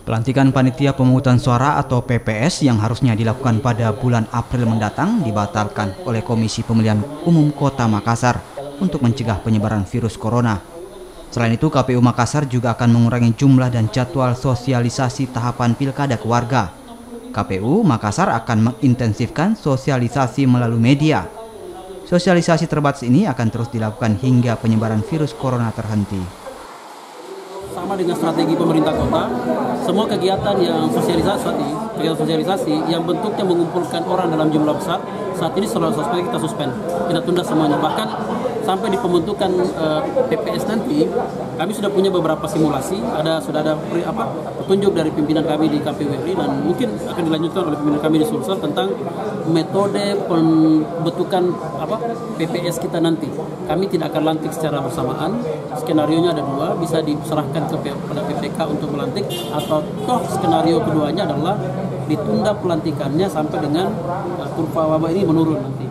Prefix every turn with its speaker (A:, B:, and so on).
A: Pelantikan panitia pemungutan suara atau PPS yang harusnya dilakukan pada bulan April mendatang dibatalkan oleh Komisi Pemilihan Umum Kota Makassar untuk mencegah penyebaran virus corona. Selain itu, KPU Makassar juga akan mengurangi jumlah dan jadwal sosialisasi tahapan pilkada ke warga. KPU Makassar akan mengintensifkan sosialisasi melalui media. Sosialisasi terbatas ini akan terus dilakukan hingga penyebaran virus corona terhenti.
B: Sama dengan strategi pemerintah kota, semua kegiatan yang sosialisasi yang bentuknya mengumpulkan orang dalam jumlah besar, saat ini selalu kita suspend, kita tunda semuanya. Bahkan sampai di pembentukan PPS nanti, kami sudah punya beberapa simulasi, sudah ada petunjuk dari pimpinan kami di KPU RI dan mungkin akan dilanjutkan oleh pimpinan kami di Sulsel tentang metode pembentukan PPS kita nanti. Kami tidak akan lantik secara bersamaan, skenarionya ada dua, bisa diserahkan kepada PPK untuk melantik, atau toh skenario keduanya adalah ditunda pelantikannya sampai dengan kurva wabah ini menurun nanti.